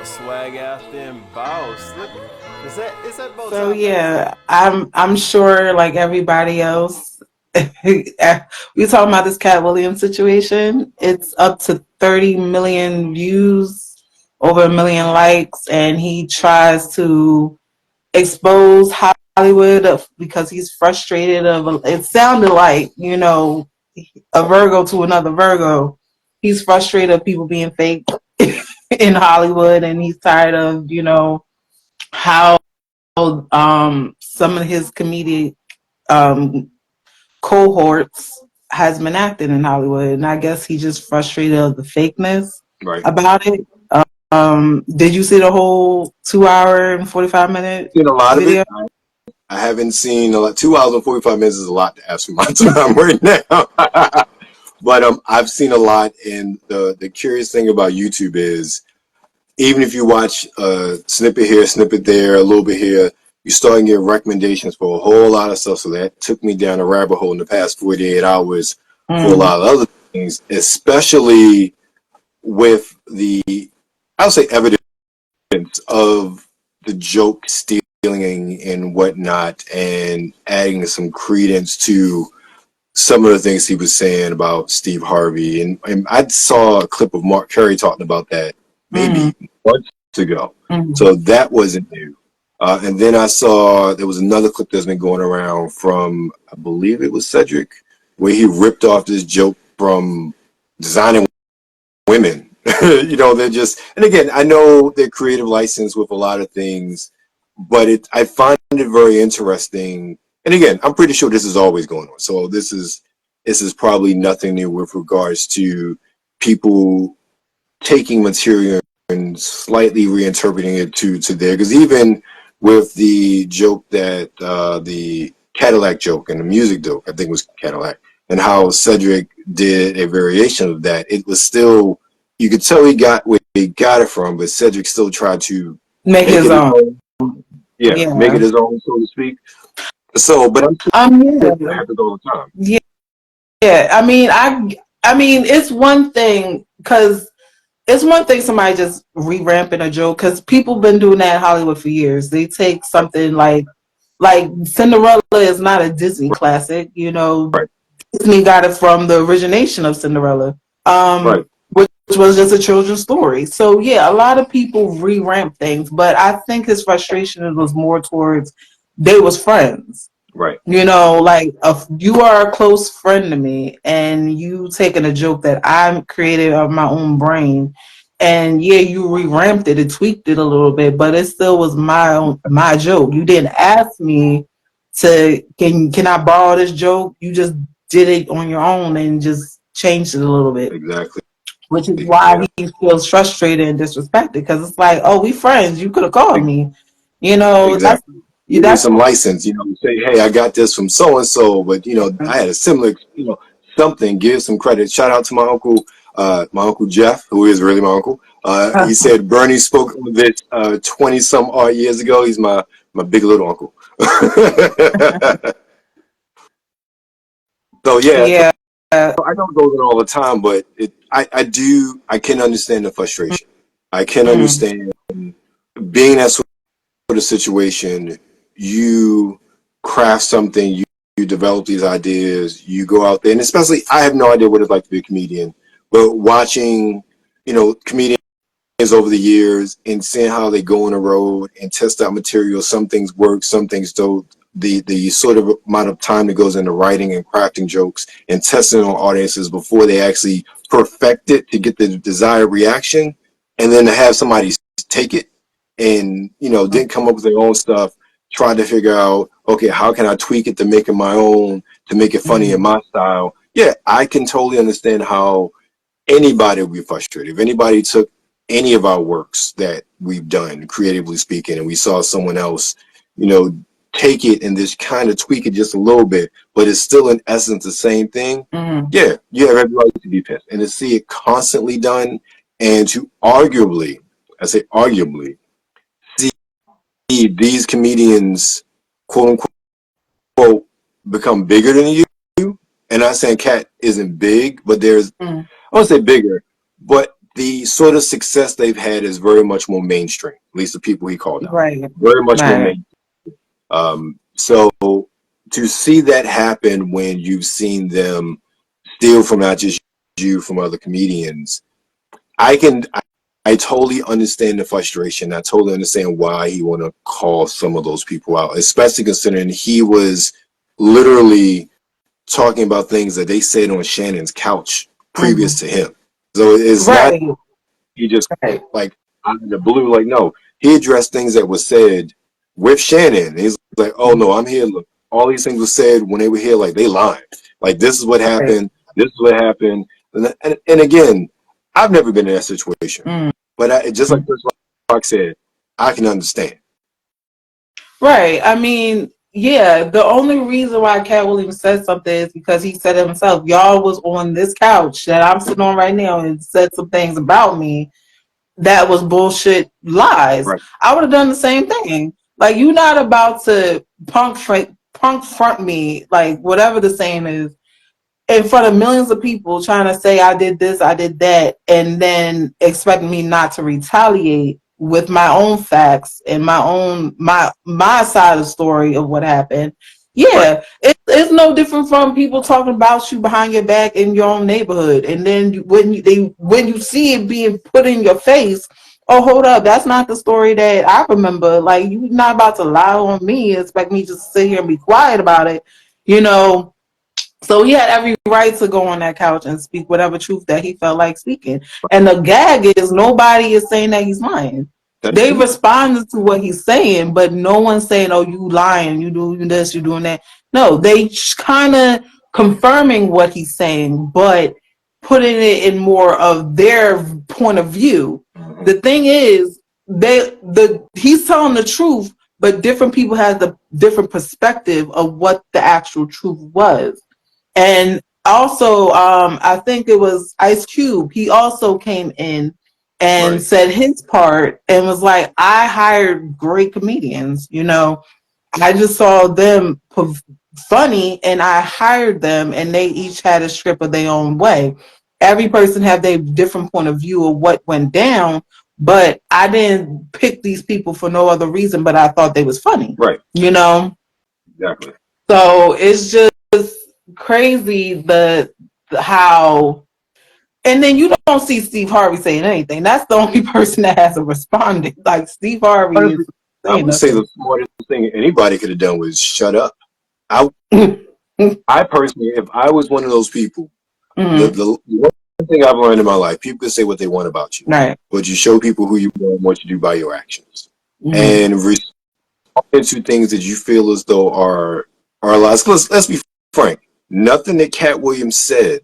Swag out there and boss. Is that bow So tie back? yeah, I'm sure like everybody else, we talking about this Katt Williams situation. It's up to 30 million views, over a million likes, and he tries to expose Hollywood because he's frustrated of it sounded like, a Virgo to another Virgo. He's frustrated of people being fake in Hollywood, and he's tired of, how some of his comedic um, cohorts has been acting in Hollywood, and I guess he's just frustrated of the fakeness Right. about it. Did you see the whole 2 hour and 45 minute Seen a lot of it. video? I haven't seen a lot. 2 hours and 45 minutes is a lot to ask for my time right now. But I've seen a lot, and the curious thing about YouTube is even if you watch a snippet here, snippet there, a little bit here, you start getting recommendations for a whole lot of stuff. So that took me down a rabbit hole in the past 48 hours for a Mm. lot of other things, especially with the, I'll say, evidence of the joke stealing and whatnot, and adding some credence to some of the things he was saying about Steve Harvey. And I saw a clip of Mark Curry talking about that Mm. maybe months ago. Mm. So that wasn't new. And then I saw there was another clip that's been going around from, I believe it was Cedric, where he ripped off this joke from designing women. They're just, and again, I know they're creative license with a lot of things, but I find it very interesting. And again, I'm pretty sure this is always going on. So this is probably nothing new with regards to people taking material and slightly reinterpreting it to there. Because even with the joke that the Cadillac joke and the music joke, I think it was Cadillac, and how Cedric did a variation of that, it was still, you could tell he got where he got it from, but Cedric still tried to Make make his it his own. own. Yeah, make it Yeah. his own, so to speak. So, but I'm sure Yeah. that happens all the time. Yeah. Yeah. I mean, it's one thing because it's one thing somebody just re-ramping a joke because people been doing that in Hollywood for years. They take Right, something like Cinderella is not a Disney classic. right, Disney got it from the origination of Cinderella, right. which was just a children's story. So yeah, a lot of people re-ramp things, but I think his frustration was more towards they was friends. Right. Like if you are a close friend to me and you taking a joke that I created of my own brain, and yeah, you re-ramped it and tweaked it a little bit, but it still was my joke. You didn't ask me to can I borrow this joke? You just did it on your own and just changed it a little bit, Exactly. which is why Yeah, he feels frustrated and disrespected because it's like, oh, we friends. You could have called me. That's exactly. Give me that's some license, say, hey, I got this from so and so, but I had a similar, something. Give some credit. Shout out to my uncle Jeff, who is really my uncle. He said Bernie spoke on this 20 some odd years ago. He's my big little uncle. So yeah, so yeah. I don't go there all the time, but I can understand the frustration. I can Mm. understand being that sort of situation. You craft something, you develop these ideas, you go out there, and especially I have no idea what it's like to be a comedian, but watching, comedians over the years and seeing how they go on the road and test out material. Some things work, some things don't. The sort of amount of time that goes into writing and crafting jokes and testing on audiences before they actually perfect it to get the desired reaction, and then to have somebody take it and didn't come up with their own stuff, trying to figure out, okay, how can I tweak it to make it my own, to make it funny in Mm. my style. Yeah, I can totally understand how anybody would be frustrated. If anybody took any of our works that we've done, creatively speaking, and we saw someone else, you know, take it and just kind of tweak it just a little bit, but it's still in essence the same thing, Mm. yeah, you have every right to be pissed. And to see it constantly done, and to arguably, I say arguably, see these comedians, quote unquote, become bigger than you. And I'm not saying Katt isn't big, but there's, Mm. I won't say bigger, but the sort of success they've had is very much more mainstream. At least the people he called out, Right. very much more Right. mainstream. So to see that happen when you've seen them steal from not just you, from other comedians, I totally understand the frustration. I totally understand why he want to call some of those people out, especially considering he was literally talking about things that they said on Shannon's couch previous to him. So it's not Right. he just Right. like out of the blue, like, no, he addressed things that were said with Shannon. He's like, oh no, I'm here. Look, all these things were said when they were here, like they lied. Like this is what happened. This is what happened. And again, I've never been in that situation, but just like Chris Rock said, I can understand. Right. I mean, yeah, the only reason why Katt Williams said something is because he said it himself. Y'all was on this couch that I'm sitting on right now and said some things about me that was bullshit lies. Right. I would have done the same thing. Like, you're not about to punk front me, like whatever the same is, in front of millions of people trying to say I did this, I did that, and then expect me not to retaliate with my own facts and my side of the story of what happened. Yeah, it's no different from people talking about you behind your back in your own neighborhood, and then when you see it being put in your face, oh, hold up, that's not the story that I remember. Like, you're not about to lie on me and expect me just to sit here and be quiet about it, you know. So he had every right to go on that couch and speak whatever truth that he felt like speaking. And the gag is nobody is saying that he's lying. They responded to what he's saying, but no one's saying, oh, you lying, you doing this, you doing that. No, they kind of confirming what he's saying, but putting it in more of their point of view. The thing is, he's telling the truth, but different people have the different perspective of what the actual truth was. And also, I think it was Ice Cube. He also came in and said his part and was like, I hired great comedians. You know, I just saw them funny and I hired them and they each had a script of their own way. Every person had their different point of view of what went down, but I didn't pick these people for no other reason, but I thought they was funny. Right. You know? Exactly. So it's just crazy the how, and then you don't see Steve Harvey saying anything. That's the only person that hasn't responded. Like, Steve Harvey is I would say the smartest thing anybody could have done was shut up. I personally, if I was one of those people, the one thing I've learned in my life, people can say what they want about you, right? But you show people who you are and what you do by your actions, and respond to things that you feel as though are lies. Let's be frank. Nothing that Katt Williams said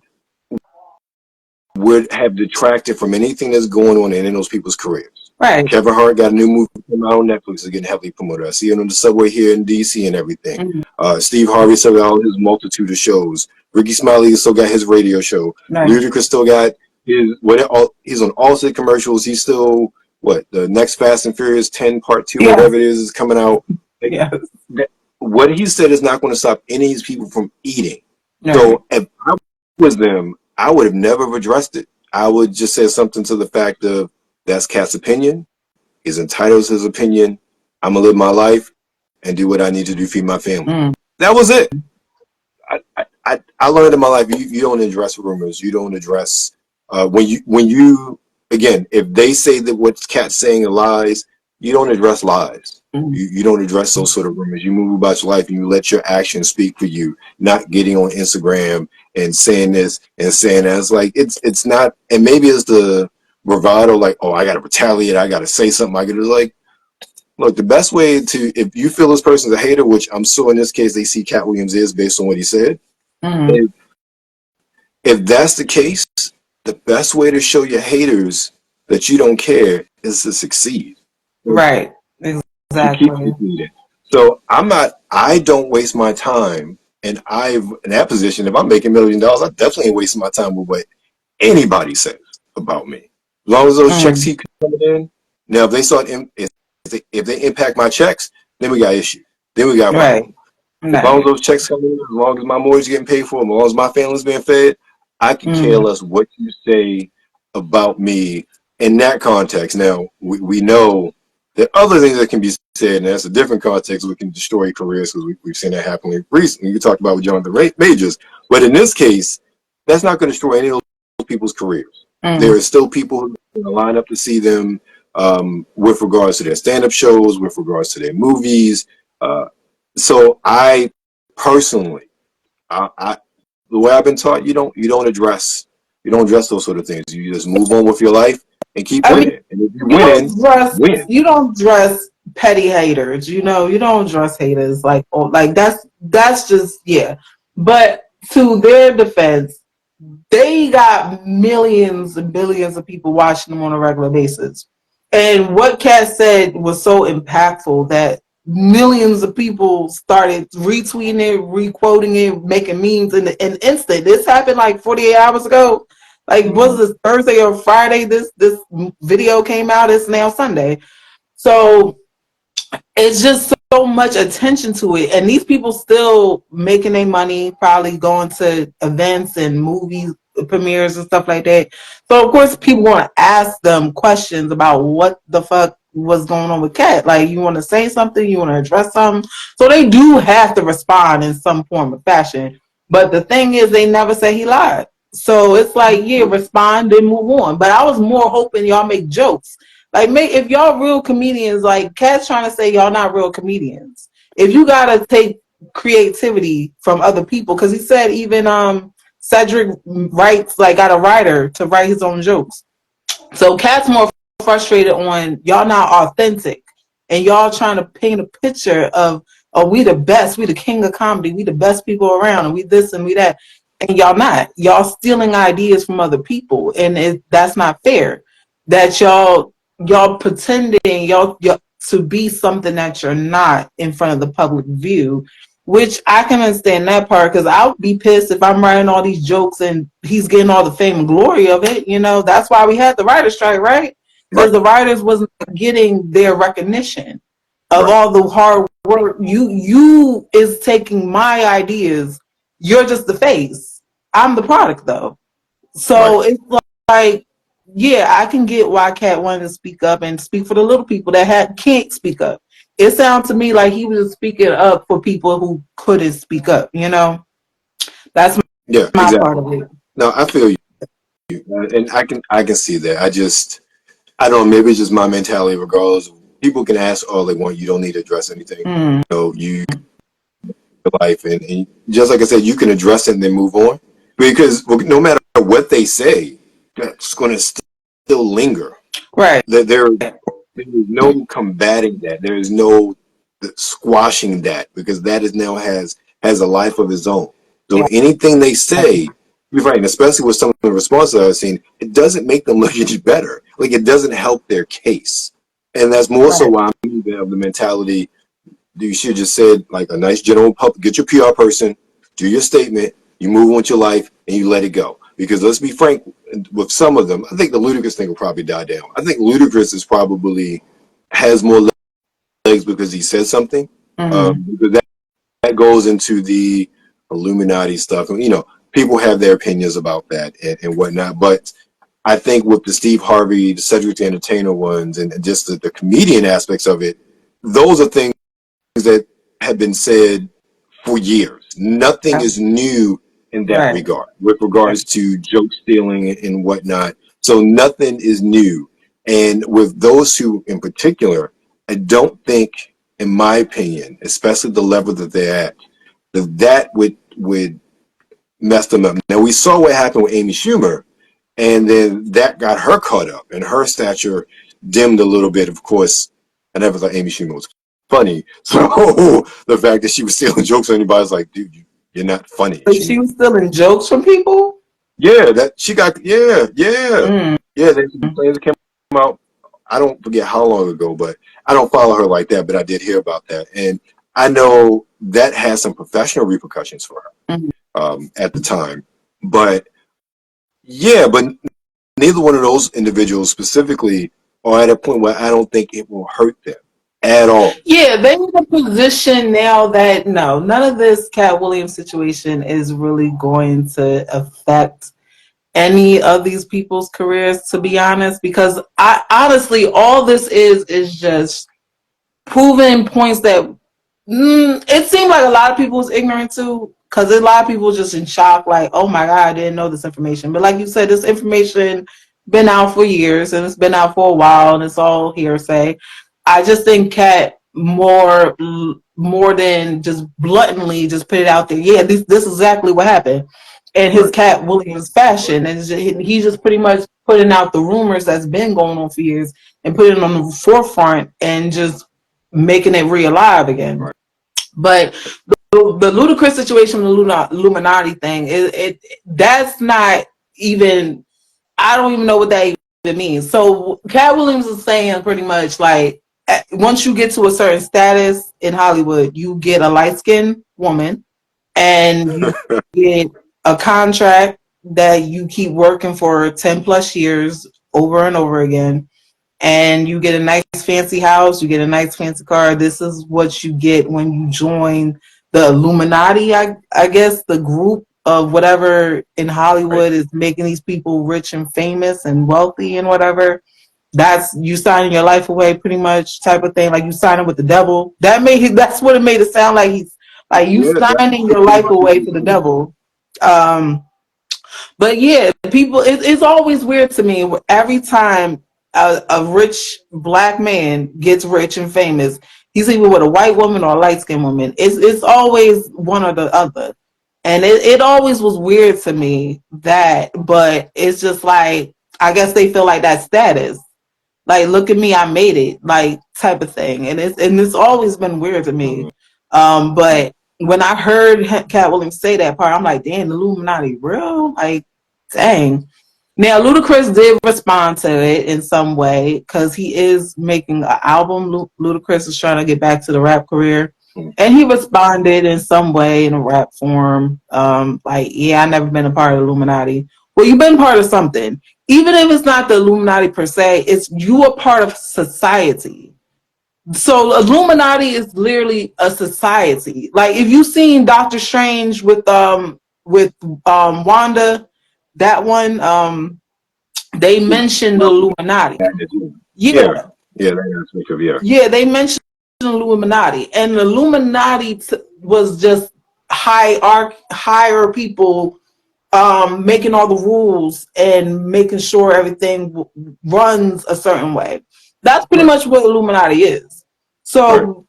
would have detracted from anything that's going on in those people's careers. Right. Kevin Hart got a new movie coming out on Netflix. Is getting heavily promoted. I see it on the subway here in DC and everything. Steve Harvey still got all his multitude of shows. Ricky Smiley still got his radio show. Right. Ludacris still got his he's on all the commercials. He's still the next Fast and Furious 10 Part 2, whatever it is coming out. What he said is not going to stop any of these people from eating. Right. So if I was them, I would have never addressed it. I would just say something to the fact of, that's Katt's opinion. He's entitled to his opinion. I'm going to live my life and do what I need to do to feed my family. That was it. I learned in my life, you don't address rumors. You don't address, when you, again, if they say that what Katt's saying are lies, you don't address lies. You don't address those sort of rumors. You move about your life and you let your actions speak for you, not getting on Instagram and saying this and saying that. It's like, it's not, and maybe it's the bravado, like, oh, I got to retaliate. I got to say something. I got to, like, look, the best way to, if you feel this person's a hater, which I'm sure in this case they see Katt Williams is based on what he said. If that's the case, the best way to show your haters that you don't care is to succeed. Right. Exactly. So I don't waste my time, and in that position, if I'm making $1 million, I definitely ain't wasting my time with what anybody says about me. As long as those checks keep coming in. Now, if they start, if they impact my checks, then we got issue. Then we got problem. As long as those checks come in, as long as my mortgage is getting paid for, as long as my family's being fed, I can care less what you say about me in that context. Now, we know there are other things that can be said, and that's a different context. We can destroy careers because we've seen that happen recently. We talked about with Jonathan Majors. But in this case, that's not going to destroy any of those people's careers. There are still people who are going to line up to see them with regards to their stand-up shows, with regards to their movies. So I personally, the way I've been taught, you don't address those sort of things. You just move on with your life and keep winning. And if you win. You don't dress petty haters. You don't dress haters like that's just But to their defense, they got millions and billions of people watching them on a regular basis. And what Katt said was so impactful that millions of people started retweeting it, requoting it, making memes in an instant. This happened like 48 hours ago. Like, was this Thursday or Friday? This video came out. It's now Sunday. So it's just so much attention to it. And these people still making their money, probably going to events and movie premieres and stuff like that. So, of course, people want to ask them questions about what the fuck was going on with Katt. Like, you want to say something? You want to address something? So they do have to respond in some form or fashion. But the thing is, they never say he lied. So it's like, respond and move on. But I was more hoping y'all make jokes. Like, if y'all real comedians, like Katt's trying to say y'all not real comedians. If you got to take creativity from other people, because he said even Cedric writes, like, got a writer to write his own jokes. So Katt's more frustrated on y'all not authentic. And y'all trying to paint a picture of, oh, we the best, we the king of comedy, we the best people around, and we this and we that. And y'all not. Y'all stealing ideas from other people. And that's not fair. That y'all pretending y'all to be something that you're not in front of the public view, which I can understand that part, because I would be pissed if I'm writing all these jokes and he's getting all the fame and glory of it. That's why we had the writer's strike, right? Because the writers wasn't getting their recognition of all the hard work. You is taking my ideas. You're just the face. I'm the product, though. So it's like, I can get why Katt wanted to speak up and speak for the little people that can't speak up. It sounds to me like he was speaking up for people who couldn't speak up. That's my part of it. No, I feel you, and I can see that. I don't know. Maybe it's just my mentality. Regardless, people can ask all they want. You don't need to address anything. You life, and just like I said, you can address it and then move on, because no matter what they say, that's going to still linger. Right. There is no combating that. There is no squashing that, because that is now has a life of its own. So anything they say, you're right, and especially with some of the responses I've seen, it doesn't make them look any better. Like, it doesn't help their case. And that's more so why I'm of the mentality, you should just said, like, a nice general public, get your PR person, do your statement, you move on with your life, and you let it go. Because let's be frank, with some of them, I think the Ludacris thing will probably die down. I think Ludacris is probably has more legs because he said something. Because that goes into the Illuminati stuff. People have their opinions about that and whatnot. But I think with the Steve Harvey, the Cedric the Entertainer ones, and just the comedian aspects of it, those are things that have been said for years. Nothing is new in that regard, with regards to joke stealing and whatnot. So nothing is new. And with those two in particular, I don't think, in my opinion, especially the level that they're at, that would mess them up. Now, we saw what happened with Amy Schumer, and then that got her caught up, and her stature dimmed a little bit. Of course, I never thought Amy Schumer was funny. So the fact that she was stealing jokes from anybody was like, dude, you're not funny. But she was stealing jokes from people? Yeah, that she got, yeah. The plans came out, I don't forget how long ago, but I don't follow her like that, but I did hear about that. And I know that has some professional repercussions for her at the time. But neither one of those individuals specifically are at a point where I don't think it will hurt them at all. Yeah, they're in a position now that none of this Katt Williams situation is really going to affect any of these people's careers, to be honest, because I honestly, all this is just proving points that it seemed like a lot of people was ignorant to, because a lot of people just in shock, like, oh my God, I didn't know this information. But like you said, this information been out for years and it's been out for a while and it's all hearsay. I just think Katt more than just bluntly just put it out there. Yeah, this is exactly what happened. And his Katt Williams fashion. And he's just pretty much putting out the rumors that's been going on for years and putting it on the forefront and just making it real live again. Right. But the ludicrous situation with the Illuminati thing, that's not even, I don't even know what that even means. So Katt Williams is saying pretty much like, once you get to a certain status in Hollywood, you get a light-skinned woman and you get a contract that you keep working for 10 plus years over and over again. And you get a nice fancy house, you get a nice fancy car. This is what you get when you join the Illuminati, I guess, the group of whatever in Hollywood is making these people rich and famous and wealthy and whatever. That's you signing your life away, pretty much, type of thing. Like you signing with the devil. That's what it made it sound like. He's like you signing your life away for the devil. But yeah, people, it's always weird to me. Every time a rich black man gets rich and famous, he's either with a white woman or a light skinned woman. It's always one or the other. And it always was weird to me that, but it's just like, I guess they feel like that status. Like, look at me, I made it, like type of thing. And it's always been weird to me. But when I heard Katt Williams say that part, I'm like, damn, the Illuminati real? Like, dang. Now, Ludacris did respond to it in some way because he is making an album. Ludacris is trying to get back to the rap career. And he responded in some way in a rap form. Like, yeah, I never been a part of the Illuminati. Well, you've been part of something. Even if it's not the Illuminati per se, it's you a part of society. So Illuminati is literally a society. Like if you've seen Doctor Strange with Wanda, that one, they mentioned the Illuminati. Yeah. Yeah, they mentioned the Illuminati. And the Illuminati was just higher people making all the rules and making sure everything runs a certain way. That's pretty much what Illuminati is. So,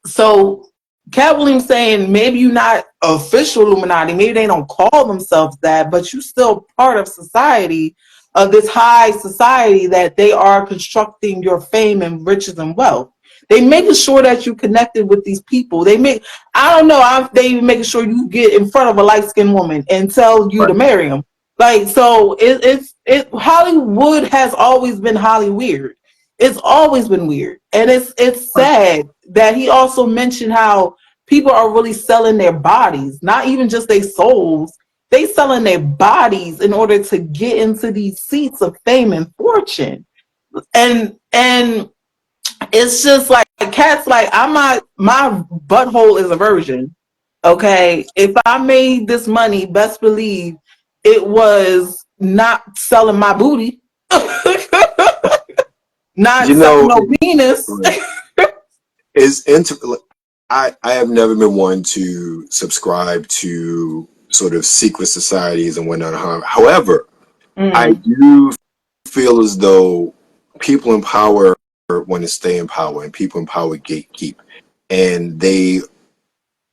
so Katt Williams saying maybe you're not official Illuminati, maybe they don't call themselves that, but you're still part of society, of this high society that they are constructing your fame and riches and wealth. They making sure that you connected with these people. They even making sure you get in front of a light-skinned woman and tell you to marry them. Like, so Hollywood has always been weird. It's always been weird. And it's sad that he also mentioned how people are really selling their bodies, not even just their souls. They selling their bodies in order to get into these seats of fame and fortune. And it's just like Katt's like, my butthole is a virgin. Okay. If I made this money, best believe it was not selling my booty. Not selling no penis. I have never been one to subscribe to sort of secret societies and whatnot. However, I do feel as though people in power want to stay in power, and people in power gatekeep, and they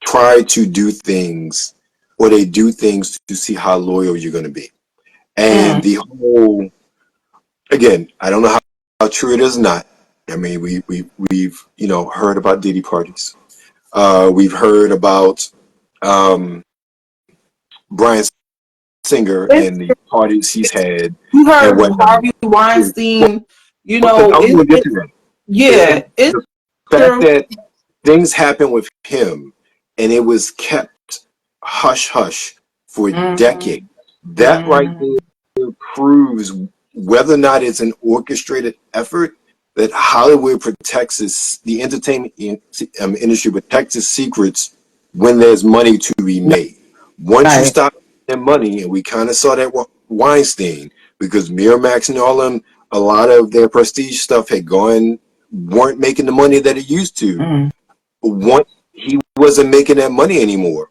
try to do things, or they do things to see how loyal you're going to be. And the whole, again, I don't know how true it is or not. I mean, we've heard about Diddy parties. We've heard about Bryan Singer and the parties he's had. You heard of Harvey Weinstein. You know, the fact that things happened with him and it was kept hush hush for decades. That right there proves whether or not it's an orchestrated effort that Hollywood protects the entertainment industry protects its secrets when there's money to be made. Once you stop their money, and we kind of saw that Weinstein, because Miramax and all them, a lot of their prestige stuff weren't making the money that it used to. Mm. Once he wasn't making that money anymore,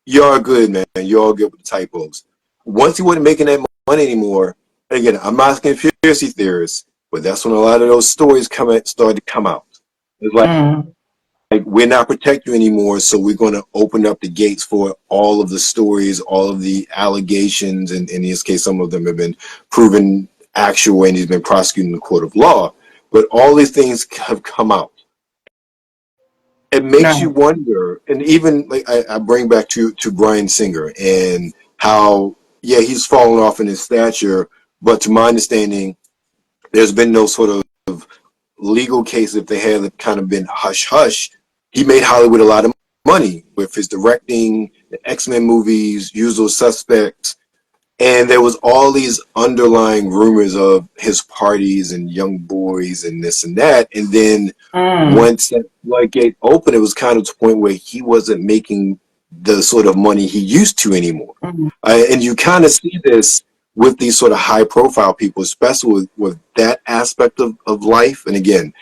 y'all good, man. Y'all good with the typos. Once he wasn't making that money anymore, again, I'm not a conspiracy theorist, but that's when a lot of those stories started to come out. It's like we're not protecting you anymore, so we're going to open up the gates for all of the stories, all of the allegations, and in this case, some of them have been proven actual, and he's been prosecuted in the court of law. But all these things have come out. It makes you wonder, and even like I bring back to Bryan Singer and how, yeah, he's fallen off in his stature, but to my understanding, there's been no sort of legal case. If they had kind of been hush hush, he made Hollywood a lot of money with his directing, the X-Men movies, Usual Suspects, and there was all these underlying rumors of his parties and young boys and this and that. And then once that floodgate opened, it was kind of to the point where he wasn't making the sort of money he used to anymore. And you kind of see this with these sort of high profile people, especially with that aspect of life. And again,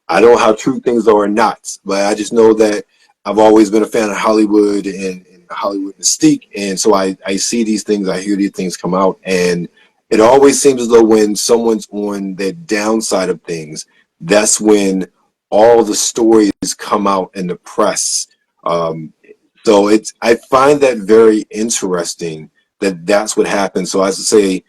I don't know how true things are or not, but I just know that I've always been a fan of Hollywood and Hollywood mystique. And so I see these things, I hear these things come out, and it always seems as though when someone's on the downside of things, that's when all the stories come out in the press. So I find that very interesting that that's what happens. So as I say,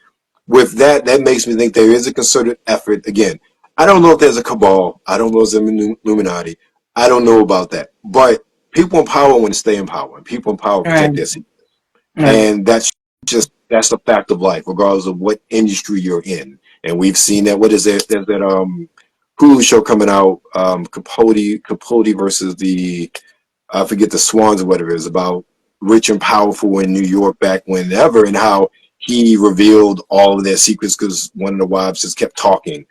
with that makes me think there is a concerted effort. Again, I don't know if there's a cabal. I don't know if there's an Illuminati. I don't know about that. But people in power want to stay in power, and people in power protect their secrets. And that's a fact of life, regardless of what industry you're in. And we've seen that. What is it? There's that Hulu show coming out, Capote versus I forget, the Swans or whatever it is, about rich and powerful in New York back whenever, and how he revealed all of their secrets because one of the wives just kept talking.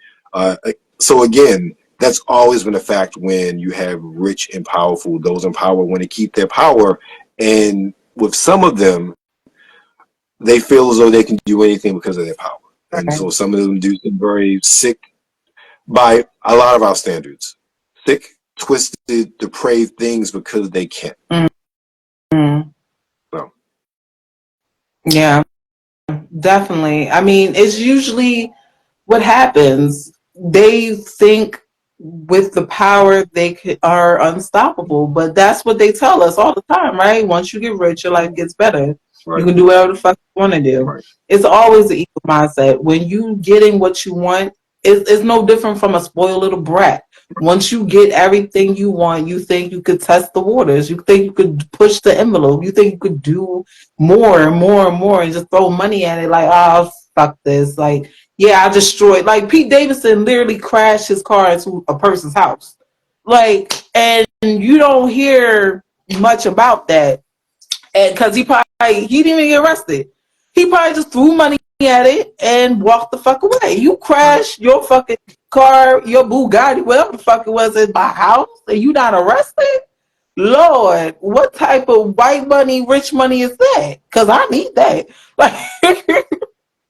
So again, that's always been a fact when you have rich and powerful. Those in power want to keep their power, and with some of them, they feel as though they can do anything because of their power. And so some of them do some very sick, by a lot of our standards, sick, twisted, depraved things because they can. So. Yeah, definitely. I mean, it's usually what happens. They think with the power they are unstoppable, but that's what they tell us all the time, right? Once you get rich, your life gets better. Right. You can do whatever the fuck you want to do. Right. It's always the equal mindset. When you getting what you want, it's no different from a spoiled little brat. Once you get everything you want, you think you could test the waters. You think you could push the envelope. You think you could do more and more and more and just throw money at it like, oh, fuck this. Like, yeah, I destroyed. Like, Pete Davidson literally crashed his car into a person's house. Like, and you don't hear much about that. And because he didn't even get arrested. He probably just threw money at it and walked the fuck away. You crashed your fucking car, your Bugatti, whatever the fuck it was, in my house, and you not arrested? Lord, what type of white money, rich money is that? Because I need that. Like,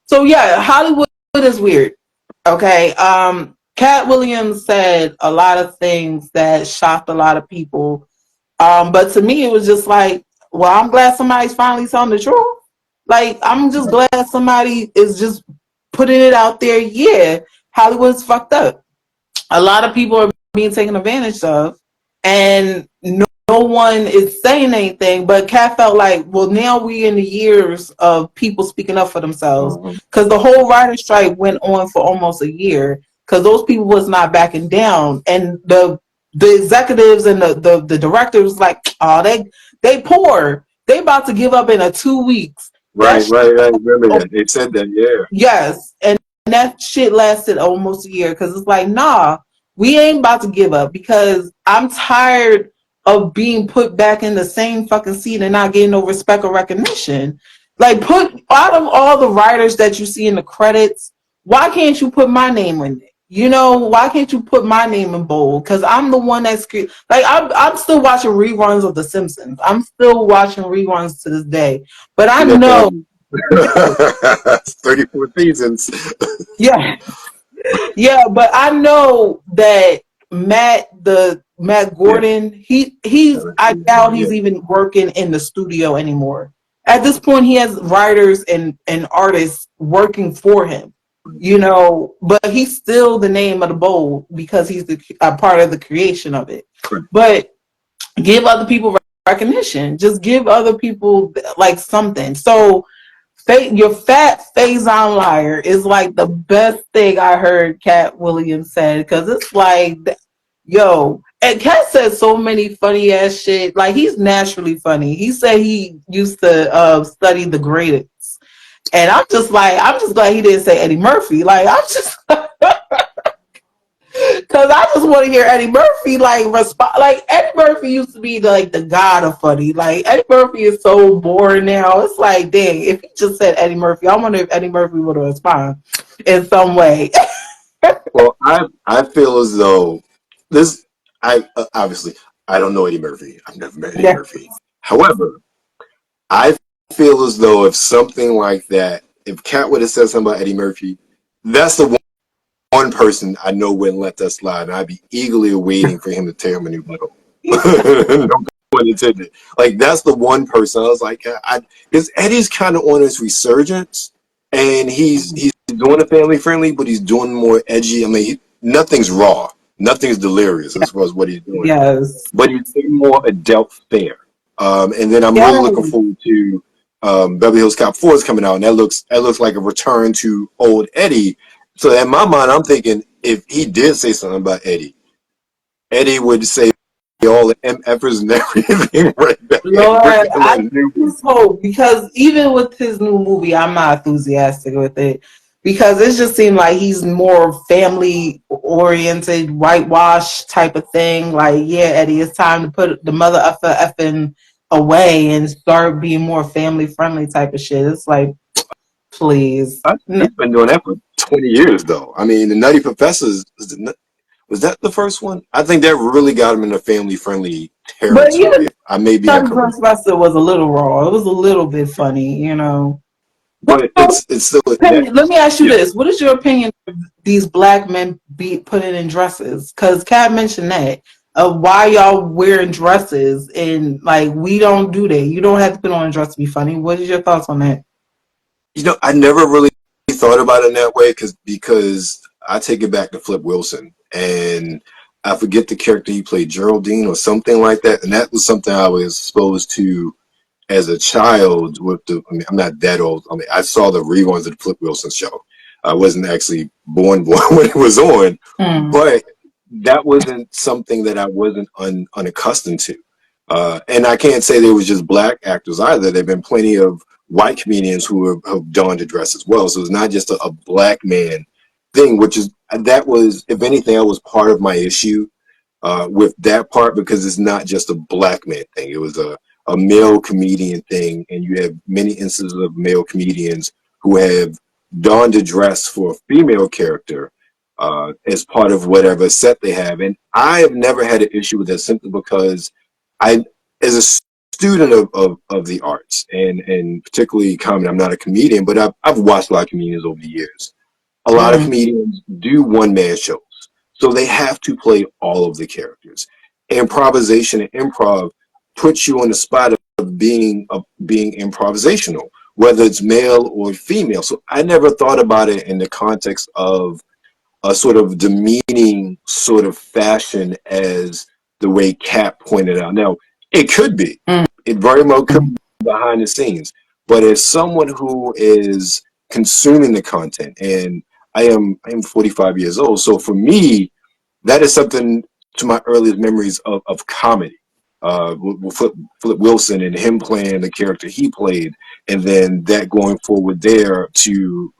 so yeah, Hollywood is weird. Okay. Katt Williams said a lot of things that shocked a lot of people. But to me, it was just like, well, I'm glad somebody's finally telling the truth. Like, I'm just glad somebody is just putting it out there. Yeah, Hollywood's fucked up. A lot of people are being taken advantage of, and no one is saying anything. But Katt felt like, well, now we in the years of people speaking up for themselves, because the whole writer's strike went on for almost a year because those people was not backing down, and the executives and the directors like, oh, they poor. They about to give up in 2 weeks. Right. Remember that. They said that, yeah. Yes. And that shit lasted almost a year because it's like, nah, we ain't about to give up because I'm tired of being put back in the same fucking seat and not getting no respect or recognition. Like, put out of all the writers that you see in the credits, why can't you put my name in it? you know, why can't you put my name in bold? Because I'm the one that's like I'm still watching reruns of The Simpsons. I'm still watching reruns to this day. But I You know know, yeah, 34 seasons. yeah, yeah. But I know that Matt Yeah. Gordon, he's I doubt he's even working in the studio anymore. At this point, he has writers and artists working for him. You know, but he's still the name of the bowl because he's a part of the creation of it. But give other people recognition. Just give other people like something. So your fat Faison liar is like the best thing I heard Katt Williams said, because it's like, yo, and Katt says so many funny ass shit. Like, he's naturally funny. He said he used to study the greatest, and I'm just glad he didn't say Eddie Murphy. Like, I'm just because I just want to hear Eddie Murphy like respond. Like, Eddie Murphy used to be like the god of funny. Like, Eddie Murphy is so boring now. It's like, dang, if he just said Eddie Murphy, I wonder if Eddie Murphy would have responded in some way. Well, I feel as though this. I obviously I don't know Eddie Murphy. I've never met Eddie Yeah. Murphy. However, I feel as though if something like that, if Kat would have said something about Eddie Murphy, that's the one person I know wouldn't let that slide, and I'd be eagerly awaiting for him to tear him a new butthole. No pun intended. Like, that's the one person I was like, because Eddie's kind of on his resurgence, and he's doing it family friendly, but he's doing more edgy. I mean, nothing's raw, nothing's delirious as far as what he's doing, Yes. but he's doing more adult fare. And then I'm really looking forward to Beverly Hills Cop 4 is coming out, and that looks like a return to old Eddie. So in my mind, I'm thinking if he did say something about Eddie, Eddie would say all the MFers and everything right back. Lord, I just hope, because even with his new movie, I'm not enthusiastic with it, because it just seemed like he's more family oriented, whitewash type of thing. Like, yeah, Eddie, it's time to put the mother effing away and start being more family friendly type of shit. It's like, please. He's been doing that for 20 years, though. I mean, the Nutty Professors, was that the first one? I think that really got him in a family-friendly But territory. I may be incorrect. Professor was a little raw. It was a little bit funny, you know. But it's still. Let me ask you this: what is your opinion of these black men putting in dresses? Because Kat mentioned that of why y'all wearing dresses, and like, we don't do that. You don't have to put on a dress to be funny. What is your thoughts on that? You know, I never really thought about it in that way because I take it back to Flip Wilson, and I forget the character he played, Geraldine or something like that, and that was something I was exposed to as a child. I mean, I'm not that old. I mean, I saw the reruns of the Flip Wilson show. I wasn't actually born when it was on, but that wasn't something that I wasn't unaccustomed to. And I can't say there was just black actors either. There've been plenty of white comedians who have donned a dress as well. So it's not just a black man thing, that was, if anything, that was part of my issue with that part, because it's not just a black man thing. It was a male comedian thing, and you have many instances of male comedians who have donned a dress for a female character as part of whatever set they have. And I have never had an issue with that, simply because as a student of the arts, and particularly comedy, I'm not a comedian, but I've watched a lot of comedians over the years. A lot of comedians do one-man shows, so they have to play all of the characters. Improvisation and improv puts you on the spot of being improvisational, whether it's male or female. So I never thought about it in the context of a sort of demeaning sort of fashion, as the way Kat pointed out. Now, it could be. It very well could be behind the scenes. But as someone who is consuming the content, and I am 45 years old, so for me, that is something to my earliest memories of comedy. With Flip Wilson and him playing the character he played, and then that going forward there to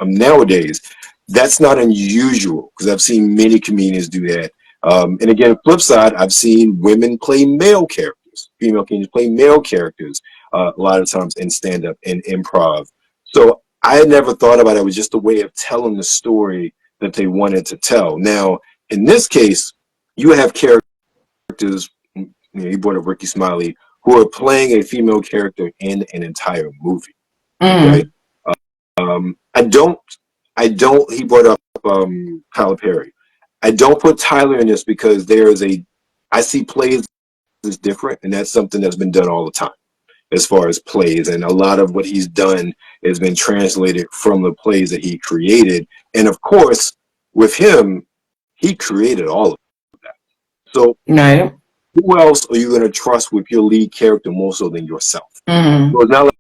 nowadays, that's not unusual, because I've seen many comedians do that. And again, flip side, I've seen women play male characters, female comedians play male characters a lot of times in stand-up and improv. So I had never thought about it. It was just a way of telling the story that they wanted to tell. Now, in this case, you have characters, you brought up Ricky Smiley, who are playing a female character in an entire movie. Okay. He brought up Tyler Perry. I don't put Tyler in this because I see plays as different, and that's something that's been done all the time as far as plays. And a lot of what he's done has been translated from the plays that he created. And of course, with him, he created all of that. So Right. who else are you going to trust with your lead character more so than yourself? So it's not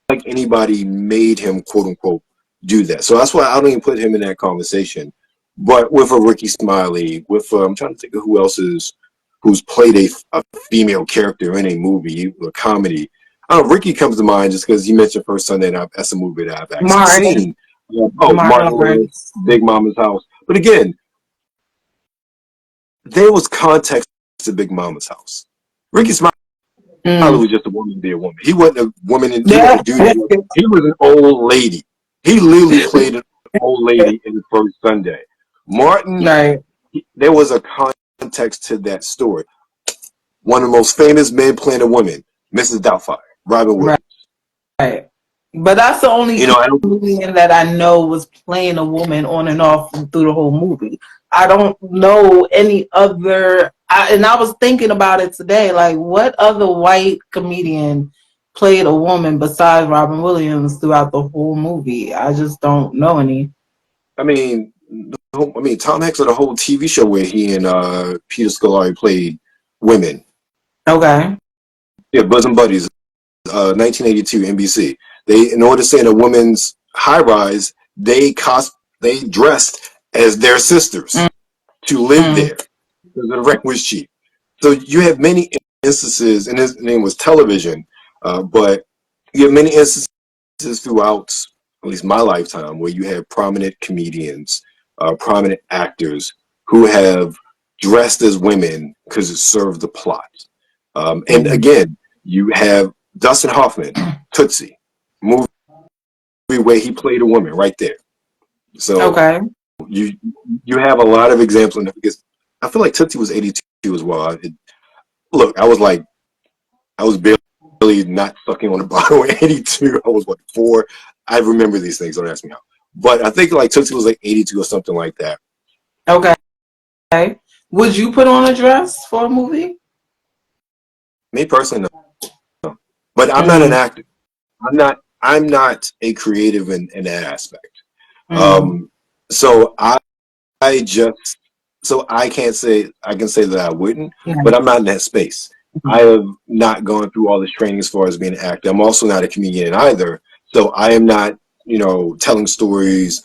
like anybody made him, quote unquote, do that. So that's why I don't even put him in that conversation. But with a Ricky Smiley, I'm trying to think of who's played a female character in a movie, a comedy. I don't know, Ricky comes to mind just because you mentioned First Sunday Night. That's a movie that I've actually seen. Martin Lawrence, Big Mama's House. But again, there was context to Big Mama's House. Ricky Smiley was just a woman to be a woman. He wasn't a woman and he was a dude. He was an old lady. He literally played an old lady in the First Sunday. Martin, there was a context to that story. One of the most famous men playing a woman, Mrs. Doubtfire, Robin Williams. Right. But that's the only comedian that I know was playing a woman on and off through the whole movie. I don't know any other. And I was thinking about it today. Like, what other white comedian played a woman besides Robin Williams throughout the whole movie? I just don't know any. I mean, Tom Hanks had a whole TV show where he and Peter Scolari played women. Okay. Yeah, Bosom Buddies, 1982, NBC. In order to stay in a woman's high rise, they dressed as their sisters to live there because the rent was cheap. So you have many instances, and his name was television, but you have many instances throughout at least my lifetime where you have prominent comedians, prominent actors who have dressed as women because it served the plot. And again, you have Dustin Hoffman, Tootsie, movie where he played a woman right there. So you have a lot of examples. Because I feel like Tootsie was 82 as well. I was barely not sucking on a bottle at 82. I was 4. I remember these things. Don't ask me how. But I think like Tootsie was like 82 or something like that. Okay. Would you put on a dress for a movie? Me personally, no. But I'm not an actor. I'm not a creative in that aspect. So I can't say I can say that I wouldn't, but I'm not in that space. I have not gone through all this training as far as being an actor. I'm also not a comedian either. So I am not, telling stories,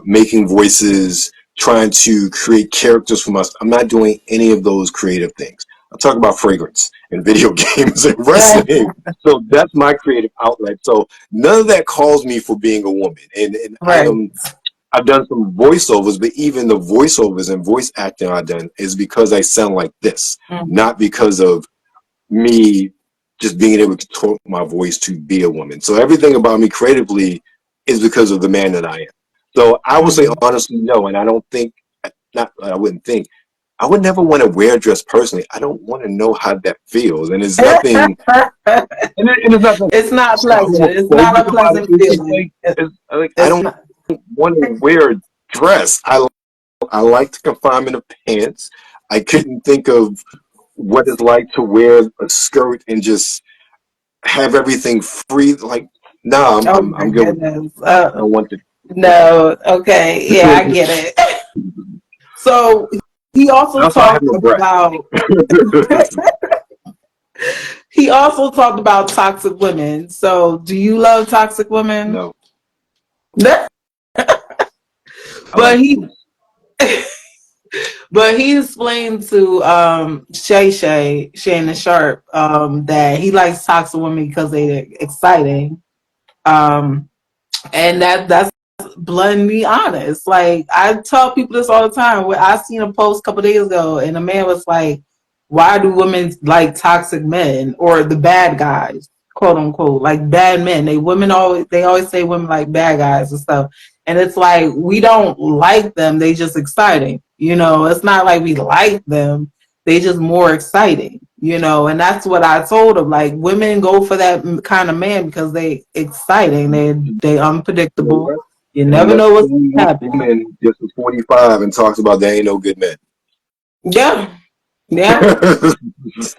making voices, trying to create characters from us. I'm not doing any of those creative things. I talk about fragrance and video games and wrestling. So that's my creative outlet. So none of that calls me for being a woman. And I've done some voiceovers, but even the voiceovers and voice acting I've done is because I sound like this, not because of me just being able to control my voice to be a woman. So everything about me creatively is because of the man that I am. So I would say honestly no, and I wouldn't think. I would never want to wear a dress personally. I don't want to know how that feels. And it's nothing. and it's nothing. It's not pleasant. It's not a pleasant feeling. I don't want to wear a dress. I like the confinement of pants. I couldn't think of what it's like to wear a skirt and just have everything free. Like, no, I'm good. I don't want to. No, okay. Yeah, I get it. So he also talked about he also talked about toxic women. So do you love toxic women? No. But he explained to Shay Shay, Shannon Sharp, that he likes toxic women because they're exciting. And that's bluntly honest. Like, I tell people this all the time. Where I seen a post a couple days ago, and a man was like, "Why do women like toxic men or the bad guys, quote unquote, like bad men? They always say women like bad guys and stuff." And it's like, we don't like them. They just exciting. You know, it's not like we like them. They just more exciting, you know, and that's what I told them. Like, women go for that kind of man because they exciting. They unpredictable. You never know what's happening. Woman just was 45 and talks about there ain't no good men. Yeah. Yeah.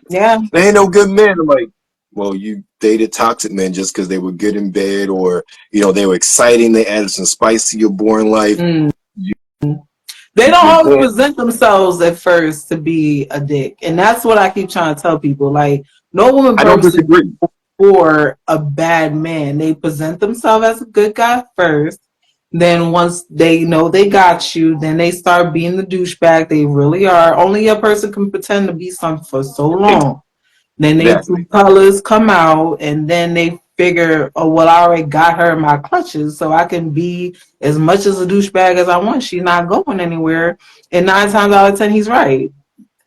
Yeah. There ain't no good men. I'm like, well, you dated toxic men just because they were good in bed, or you know, they were exciting. They added some spice to your boring life. They don't always present themselves at first to be a dick, and that's what I keep trying to tell people. Like, no woman purposely for a bad man. They present themselves as a good guy first. Then once they know they got you, then they start being the douchebag they really are. Only a person can pretend to be something for so long. Then they true colors come out, and then they figure, oh, well, I already got her in my clutches, so I can be as much as a douchebag as I want. She's not going anywhere. And 9 times out of 10, he's right.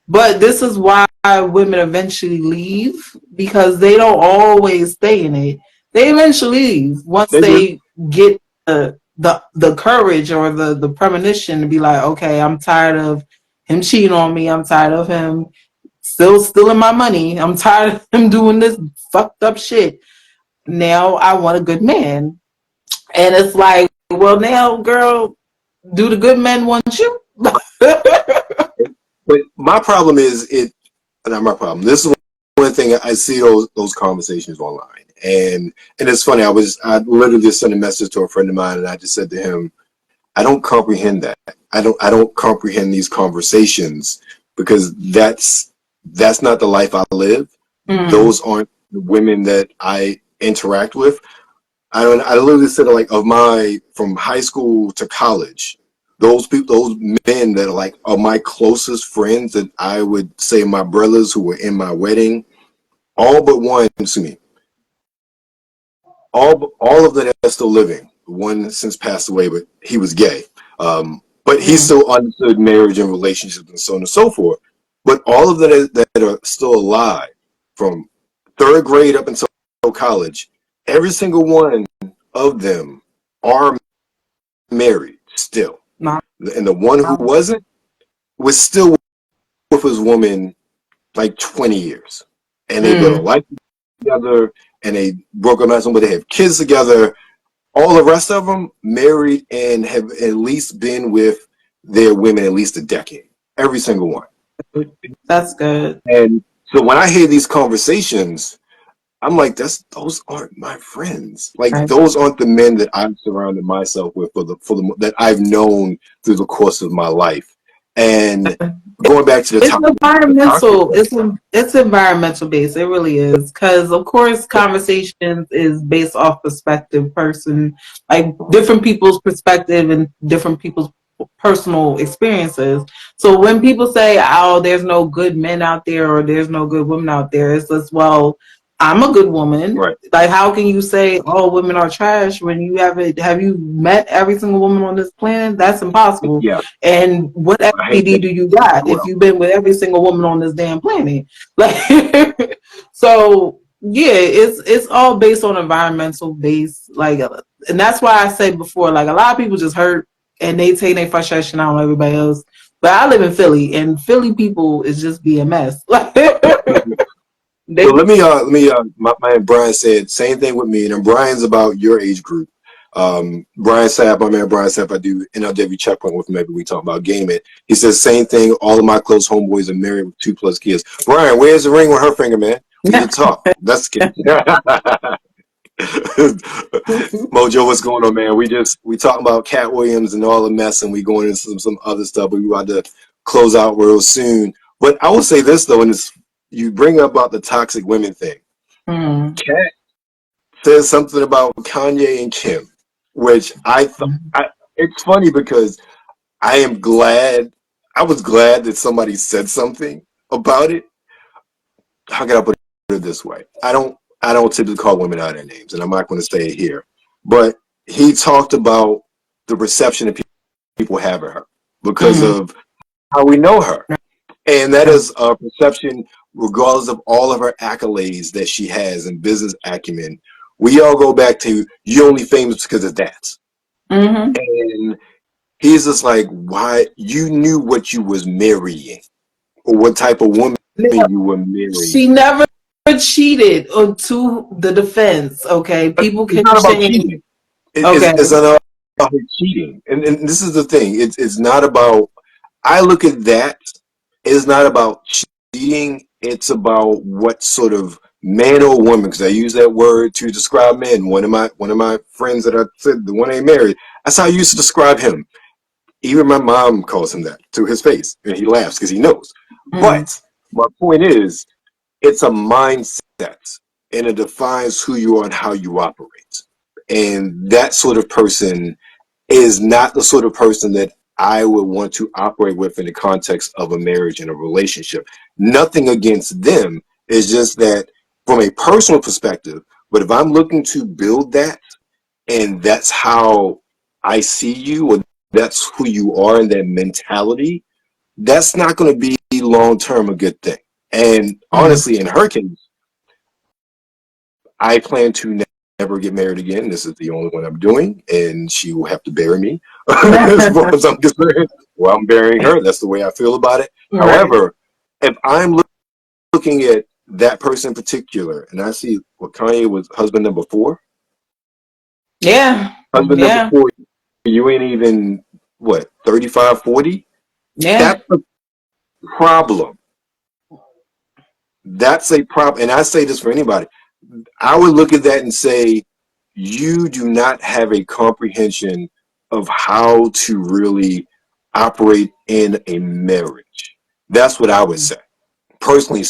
But this is why women eventually leave, because they don't always stay in it. They eventually leave once they get the courage or the premonition to be like, okay, I'm tired of him cheating on me. I'm tired of him still stealing my money. I'm tired of him doing this fucked up shit. Now I want a good man. And it's like, well, now, girl, do the good men want you? But my problem is not my problem. This is one thing I see those conversations online, and it's funny. I literally just sent a message to a friend of mine, and I just said to him, I don't comprehend that. I don't comprehend these conversations, because that's not the life I live. Those aren't the women that I interact with. I literally said, like, from high school to college, those men that are my closest friends, that I would say my brothers who were in my wedding, all but one, all of them are still living. One since passed away, but he was gay. But he still understood marriage and relationships and so on and so forth. But all of them that are still alive, from 3rd grade up until college, every single one of them are married still. And the one who wasn't was still with his woman like 20 years. And they built a life together, and they broke up, but they have kids together. All the rest of them married and have at least been with their women at least a decade. Every single one. That's good. And so when I hear these conversations, I'm like, those aren't my friends. Like, those aren't the men that I've surrounded myself with for the that I've known through the course of my life. And going back to it's environmental. It's environmental based. It really is, because of course conversations is based off perspective, person, like different people's perspective and different people's personal experiences. So when people say, "Oh, there's no good men out there," or "There's no good women out there," it's just, well, I'm a good woman. Right. Like, how can you say all women are trash when you have you met every single woman on this planet? That's impossible. Yeah. And what FPD do you got if you've been with every single woman on this damn planet? Like, so yeah, it's all based on environmental base. Like, and that's why I said before, like, a lot of people just hurt and they take their frustration out on everybody else. But I live in Philly, and Philly people is just BMS. So let me my man Brian said same thing with me, and Brian's about your age group. Brian Sapp, my man Brian Sapp, I do NRW Checkpoint with him. Maybe we talk about gaming. He says same thing. All of my close homeboys are married with 2+ kids. Brian, where's the ring with her finger, man? We need to talk. That's the Mojo, what's going on, man? We talking about Katt Williams and all the mess, and we going into some other stuff. But we about to close out real soon. But I will say this though, and it's, you bring up about the toxic women thing. Katt says something about Kanye and Kim, which I thought, it's funny because I was glad that somebody said something about it. How can I put it this way? I don't typically call women out their names, and I'm not going to say it here. But he talked about the perception that people have of her because of how we know her. And that is a perception, regardless of all of her accolades that she has and business acumen. We all go back to, you're only famous because of that. Mm-hmm. And he's just like, why? You knew what you was marrying or what type of woman you were marrying. She never cheated to the defense. Okay, people It's can not about change. cheating. Okay. It's not about cheating. And this is the thing. It's not about, I look at that, it's not about cheating. It's about what sort of man or woman, because I use that word to describe men. One of my friends that I said, the one ain't married, that's how I used to describe him. Even my mom calls him that to his face, and he laughs because he knows. Mm. But my point is, it's a mindset, and it defines who you are and how you operate. And that sort of person is not the sort of person that I would want to operate with in the context of a marriage and a relationship. Nothing against them. It's just that from a personal perspective, but if I'm looking to build that and that's how I see you, or that's who you are in that mentality, that's not going to be long term a good thing. And Mm. honestly, in her case, I plan to never get married again. This is the only one I'm doing, and she will have to bury me as far as I'm concerned. Well, I'm burying her. That's the way I feel about it. Right. However, if I'm looking at that person in particular, and I see what Kanye was husband number 4, Yeah. husband number Yeah. 4, you ain't even what 35, 40. Yeah. That's a problem. That's a problem. And I say this for anybody. I would look at that and say, you do not have a comprehension of how to really operate in a marriage. That's what I would say, personally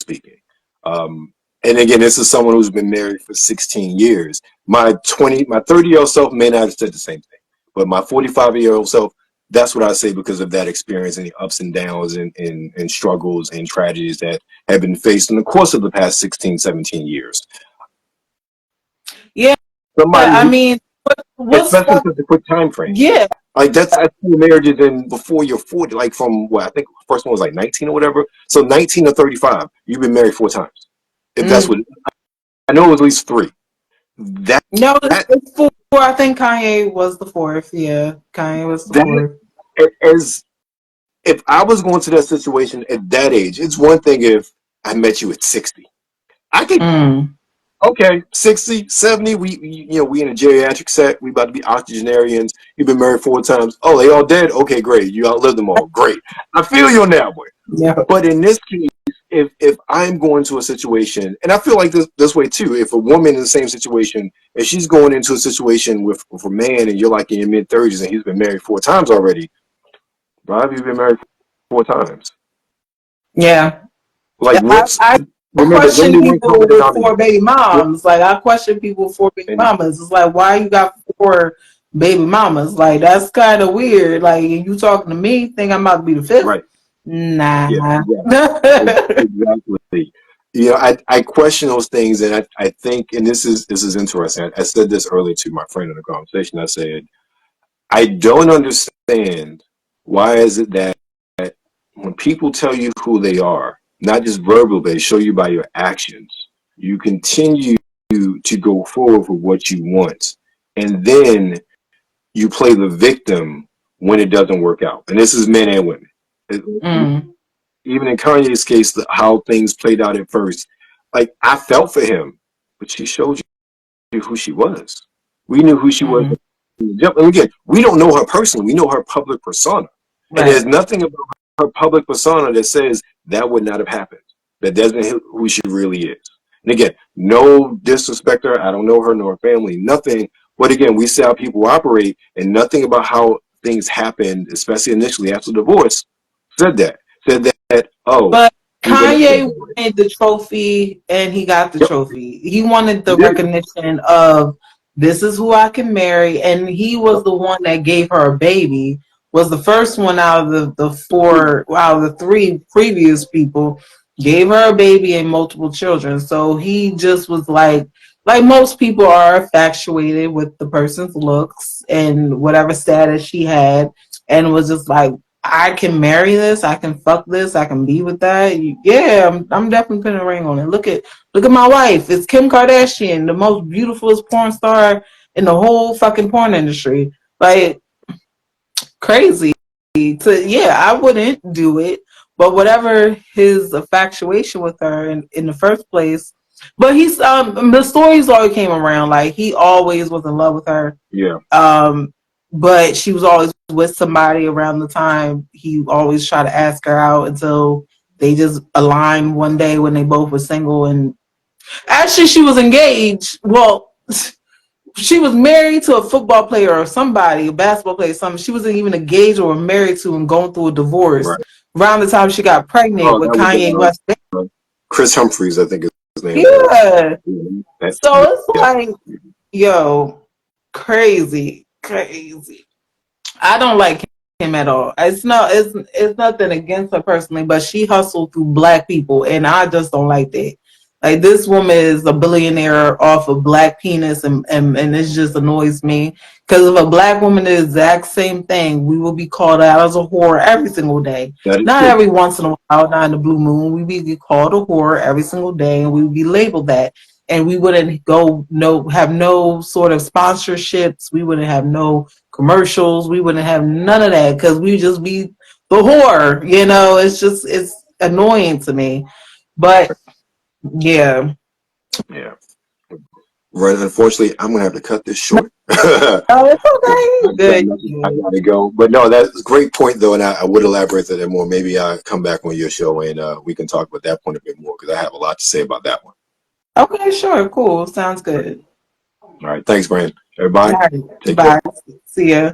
speaking. And again, this is someone who's been married for 16 years. My 30-year-old self may not have said the same thing, but my 45-year-old self, that's what I say because of that experience and the ups and downs and struggles and tragedies that have been faced in the course of the past 16, 17 years. Yeah. Somebody I who, mean, what's especially for the quick time frame. yeah. Like I see marriages in before you're 40, like from what I think the first one was like 19 or whatever. So 19 to 35, you've been married 4 times. If that's Mm. what, I know it was at least 3. That No, that it's 4. I think Kanye was the 4th. Yeah, Kanye was the that 4th. as if I was going to that situation at that age, it's one thing if I met you at 60. I could, Mm. okay, 60, 70, we in a geriatric set, we about to be octogenarians, you've been married 4 times. Oh, they all dead? Okay, great. You outlived them all. Great. I feel you on that one. Yeah. But in this case, if I'm going to a situation, and I feel like this way too, if a woman in the same situation, if she's going into a situation with a man and you're like in your mid-30s and he's been married 4 times already, Rob, you've been married 4 times. Yeah. Like, let's I remember, question number one people common with 4 denominator. baby Yep. moms. Like I question people with 4 baby And mamas. It's like why you got 4 baby mamas? Like that's kind of weird. Like you talking to me, think I'm about to be the 5th? right, yeah, Nah. exactly. You know, I question those things, and I think, and this is interesting. I said this earlier to my friend in the conversation. I said, I don't understand why is it that when people tell you who they are, not just verbal, they show you by your actions, you continue to go forward with what you want. And then you play the victim when it doesn't work out. And this is men and women. Mm. Even in Kanye's case, how things played out at first, like I felt for him, but she showed you who she was. We knew who she was. Mm. And again, we don't know her personally. We know her public persona. And there's Right. nothing about her public persona that says that would not have happened. That doesn't who she really is. And again, no disrespect her. I don't know her nor her family, nothing. But again, we see how people operate, and nothing about how things happened, especially initially after divorce, said that. Said that, oh, But we were not Kanye together. wanted the trophy and he got the Yep, trophy. He wanted he the did. recognition of this is who I can marry. And he was the one that gave her a baby, was the first one out of the 4, out of the 3 previous people, gave her a baby and multiple children. So he just was like most people are infatuated with the person's looks and whatever status she had, and was just like, I can marry this, I can fuck this, I can be with that. Yeah, I'm definitely putting a ring on it. Look at my wife. It's Kim Kardashian, the most beautifulest porn star in the whole fucking porn industry. Like, crazy. Yeah, I wouldn't do it. But whatever his infatuation with her in the first place, but he's the stories always came around like he always was in love with her. Yeah. But she was always with somebody around the time. He always tried to ask her out until they just aligned one day when they both were single. And actually, she was engaged. Well, she was married to a football player or somebody, a basketball player, something. She wasn't even engaged or married to and going through a divorce Right. around the time she got pregnant with Kanye West. Chris Humphries, I think is his name. Yeah. That, So it's like, yo, crazy. I don't like him at all. It's nothing against her personally, but she hustled through black people, and I just don't like that. Like, this woman is a billionaire off of black penis, and it just annoys me. Because if a black woman did the exact same thing, we will be called out as a whore every single day. Not true. every once in a while, not in the blue moon. We be called a whore every single day, and we would be labeled that. And we wouldn't have no sort of sponsorships. We wouldn't have no commercials. We wouldn't have none of that because we would just be the whore. You know, it's annoying to me. But yeah. Right. Unfortunately, I'm gonna have to cut this short. Oh, it's okay. Good. I gotta go. But no, that's a great point though, and I would elaborate that more. Maybe I'll come back on your show and we can talk about that point a bit more because I have a lot to say about that one. Okay, sure, cool. Sounds good. All right. Thanks, Brandon. Everybody. All right. Take Bye. care. See ya.